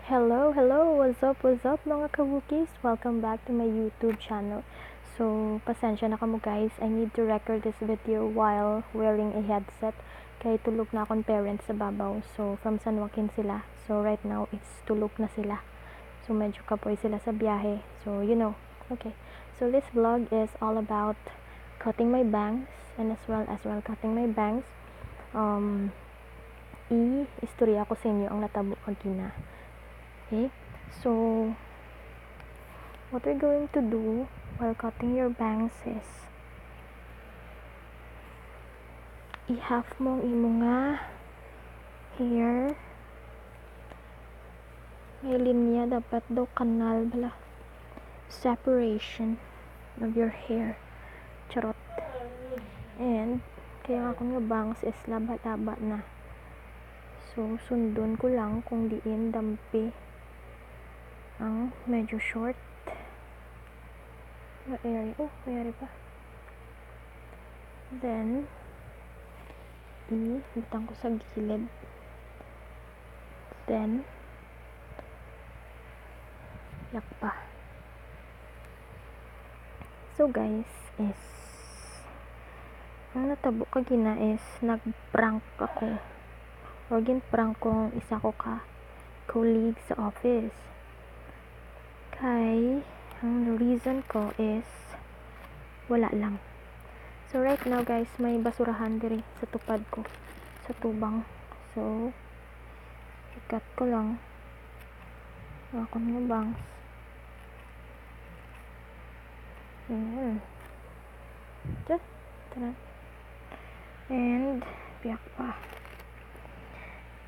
Hello, what's up mga kabukis? Welcome back to my YouTube channel. So, pasensya na kamo guys, I need to record this video while wearing a headset. Kaya tulog na akong parents sa babaw. So, from San Joaquin sila. So, right now, it's tulog na sila. So, medyo kapoy sila sa biyahe. So, you know. Okay. So, this vlog is all about cutting my bangs and as well cutting my bangs. I-istorya ko sa inyo ang natabo kagina. Okay, so what we're going to do while cutting your bangs is i-half mo imo nga hair. May linya dapat daw kanal bala separation of your hair. Charot. And kaya ako nga bangs is laba-laba na. So sundon ko lang kung diin dampi ang medyo short na area. Mayari pa. Then ibutang ko sa gilid. Then yak pa. So guys, is ang natabo kagina is nag-prank ako. O gin-prank ko isa ko ka colleague sa office. Kay ang reason ko is wala lang. So right now guys, may basurahan diri sa tupad ko, sa tubang. So ikat ko lang ako nga bangs. Tara. And piyak pa.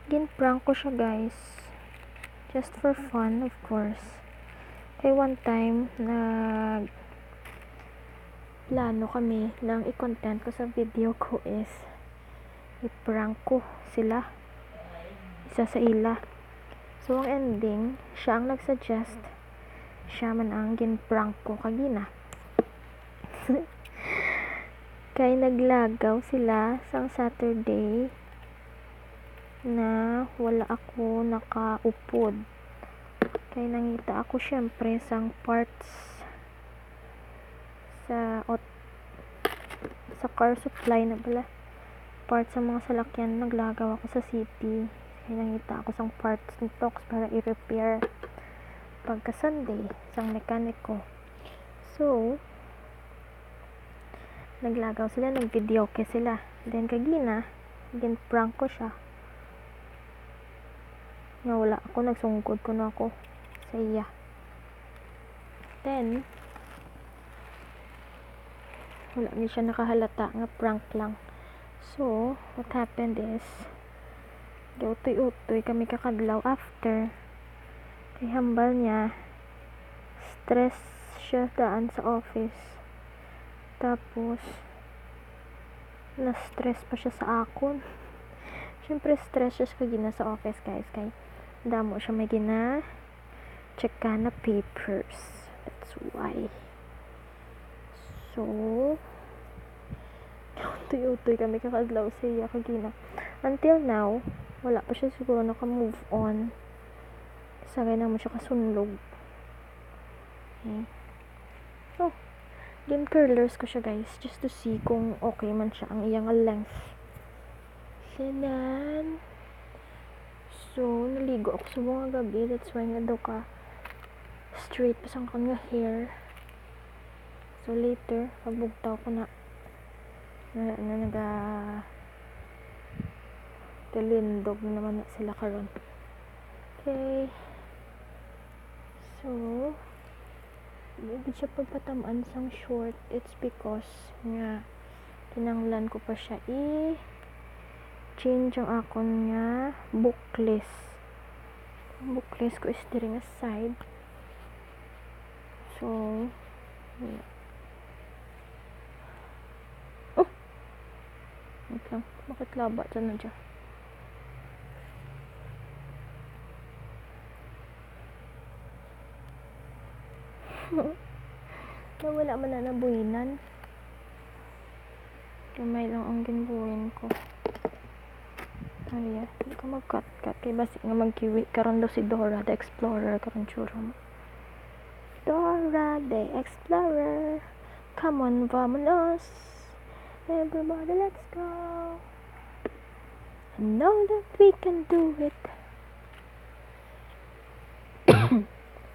Gin-prank ko siya guys, just for fun of course. Kay one time plano kami ng i-content ko sa video ko is i-prank ko sila, isa sa ila. So ang ending, siya ang nag-suggest, siya man ang gin-prank ko kagina. Kay naglagaw sila sang Saturday na wala ako nakaupod. Kay nangita ako syempre sang parts sa car supply na bala. Parts sa mga salakyan, naglagaw ako sa city. Kay nangita ako sang parts nito para i-repair pagka Sunday sang mekaniko. So naglagaw sila, nag-video ke sila. Then kagina, gin-prank ko siya. Nga wala ako, nagsungkod ko na ako sa iya. Then wala niya siya nakahalata nga prank lang. So what happened is utoy kami kakadlaw after. Kay hambal niya stress siya daan sa office, tapos na-stress pa siya sa akon. Syempre stress siya kagina sa office guys, kay damo siya may gina check na papers. That's why. So utoy kami kakadlaw sa iya kagina. Until now wala pa siya siguro naka-move on. Sagay na mo siya kasunlog. Okay. So game curlers ko siya guys, just to see kung okay man siya ang iyang length. Sinan. So naligo ako sa mga gabi, that's why nga daw ka straight pa sang kanya hair. So later pagbugtaw ko na naga tilindog naman na sila karon. Okay, so hindi siya pagpatamaan sang short. It's because nga kinanglan ko pa siya change ang akon nga bookless ko is diri nga side. So yeah. Wait lang, bakit laba dyan na dyan? Nawala man na nabuhinan. Kamay lang ang ginbuhin ko. Ay, hindi ko mag-cut kay basi nga magkiwi karon daw si Dora the Explorer karon tsura mo. Dora the Explorer, come on, vamonos, everybody, let's go. I know that we can do it.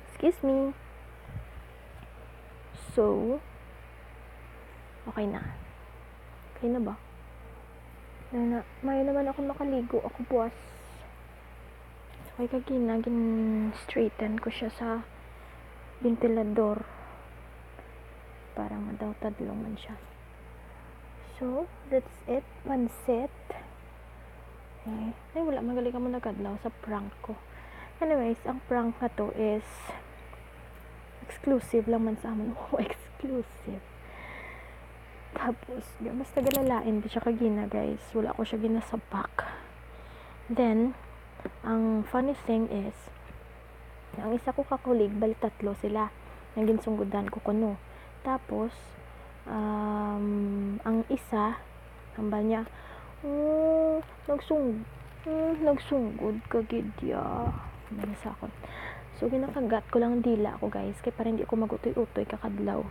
Excuse me. So, okay na. Okay na ba? May naman ako makaligo. Ako buwas. So, kay kagina, straighten ko siya sa ventilador. Para daw tadlong man siya. So, that's it. Pansit. Okay. Ay, wala. Magaling ka mo nagkadlaw sa prank ko. Anyways, ang prank na to is exclusive lang man sa amin. Oh, exclusive. Tapos, mas tagalalain di siya kagina, guys. Wala ko siya ginasapak. Then, ang funny thing is, ang isa ko kakulig, bali tatlo sila. Nang ginsunggudan ko kuno. Tapos, ang isa, hambal niya, nagsunggod kagidya. Ano sa akon. So, ginakagat ko lang dila ko, guys. Kaya para hindi ako magutoy-utoy kakadlaw.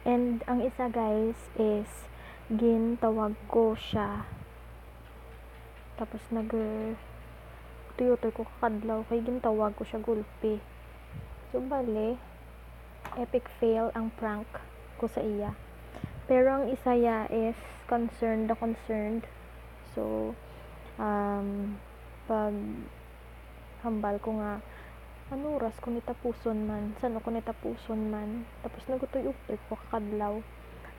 And ang isa, guys, is gintawag ko siya. Tapos tuyotoy ko kakadlaw kay gintawag ko siya gulpi. So bale, epic fail ang prank ko sa iya. Pero ang isa ya is concerned. So pag hambal ko nga ano oras ko nitapuson man, saan ko nitapuson man, tapos nagutoy-utoy ko kakadlaw.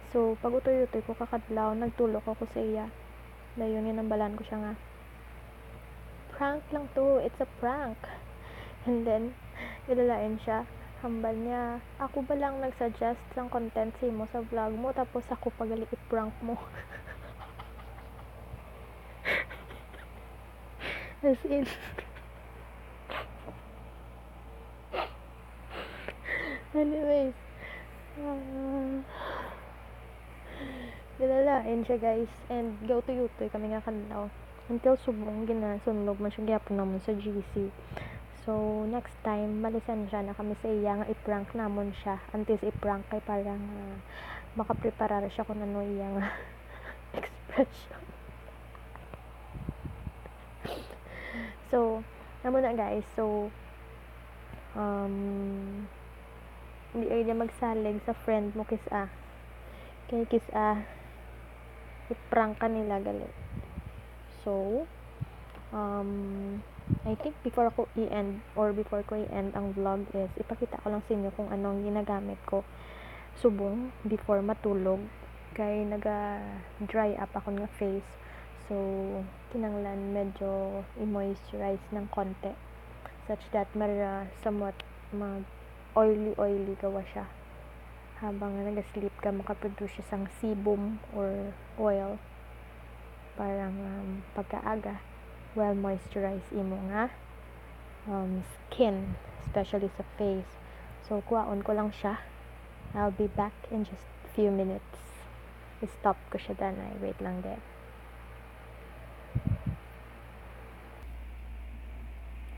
So pag utoy-utoy ko kakadlaw, nagtulok ako sa iya. Dayon ginambalan ko siya nga, prank lang to, it's a prank. And then ilalain siya, hambal niya, ako ba lang nagsuggest ng content sa mo sa vlog mo, tapos ako pagali i-prank mo. As in, anyways, nilalain siya, guys, and gawtoy-utoy kami nga kanlaw until subong ginasunlog man siya gyapon naman sa GC. So next time malisan siya na kami sa iya nga i-prank namon siya, antes i-prank kay parang makapreparar siya kung ano iya nga expression. So namo na, guys. So hindi ay na magsalig sa friend mo kay i-prank ka nila gali. So I think before ko i-end ang vlog is ipakita ko lang sa inyo kung anong ginagamit ko subong before matulog kay naga-dry up ako ng face. So kinanglan medyo i-moisturize ng konti such that somewhat mag oily gawa siya. Habang nag-sleep ka, makaproduce siya sang sebum or oil parang pagkaaga well moisturize imo nga skin, especially sa face. So kuhaon ko lang siya. I'll be back in just few minutes. I-stop ko siya danay. Wait lang din.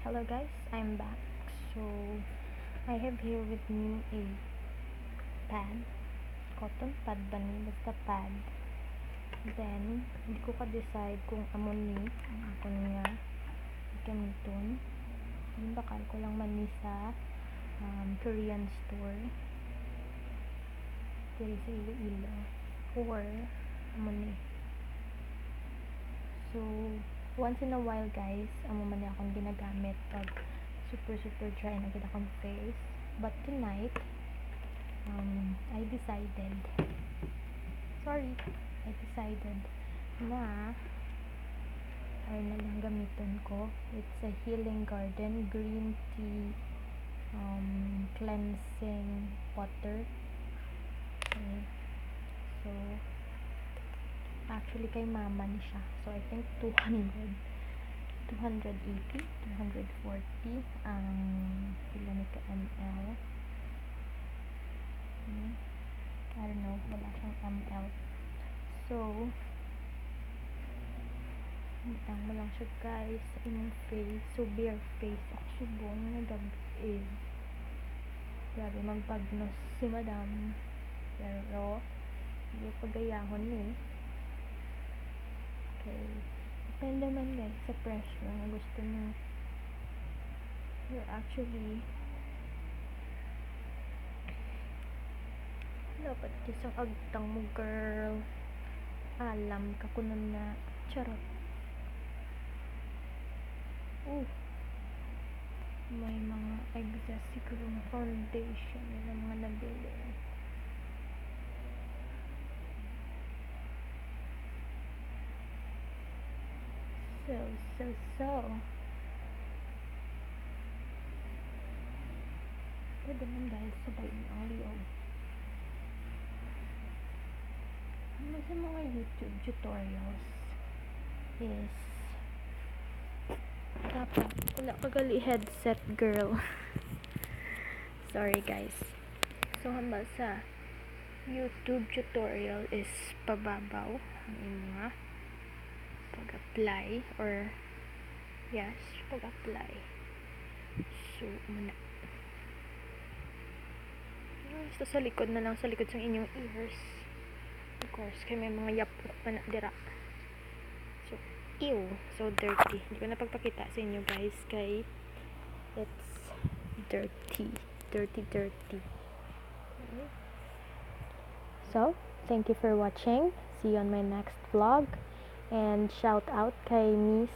Hello, guys, I'm back. So I have here with me a pad, cotton pad ba ni? Basta pad. Then, hindi ko ka-decide kung amon ni ang akon nga gamiton. Yung bakal ko lang man ni sa Korean store diri sa Iloilo or amon ni. So, once in a while, guys, amo man ni akong ginagamit pag super dry na gid akong face. But tonight, I decided na ay na lang gamiton ko. It's a Healing Garden green tea cleansing water. Okay. So actually kay mama ni siya. So I think 280, 240 ang pila ni ka ml. I don't know, wala siyang ml. So Butang mo lang siya guys sa imong face. So bare face ako subong nga gabi. Grabe magpagnos si madam. Pero hindi pagayahon ni. Okay. Depende man guys sa pressure na gusto mo. You're actually dapat isang agtang mo girl. Alam ka kuno na. Charot. May mga excess siguro na foundation na mga nabili. So. Pwede man dahil sabay ang liog. Ano sa mga YouTube tutorials is dapat wala kagali headset girl. Sorry guys. So hamba sa YouTube tutorial is pababaw ang mga pag-apply or yes, pag-apply. So muna basta sa likod na lang, sa likod sa inyong ears. Of course, kaya may mga yapok pa na dira. So, ew. So, dirty. Hindi ko na pagpakita sa inyo guys. Kay it's dirty. Dirty. Okay. So, thank you for watching. See you on my next vlog. And shout out kay Miss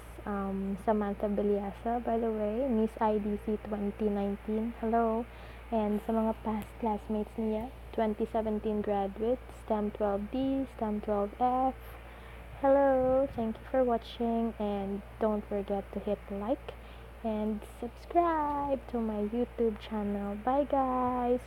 Samantha Beliasa, by the way. Miss IDC 2019. Hello. And sa mga past classmates niya, 2017 graduates, STEM 12D, STEM 12F. Hello, thank you for watching, and don't forget to hit like and subscribe to my YouTube channel. Bye guys.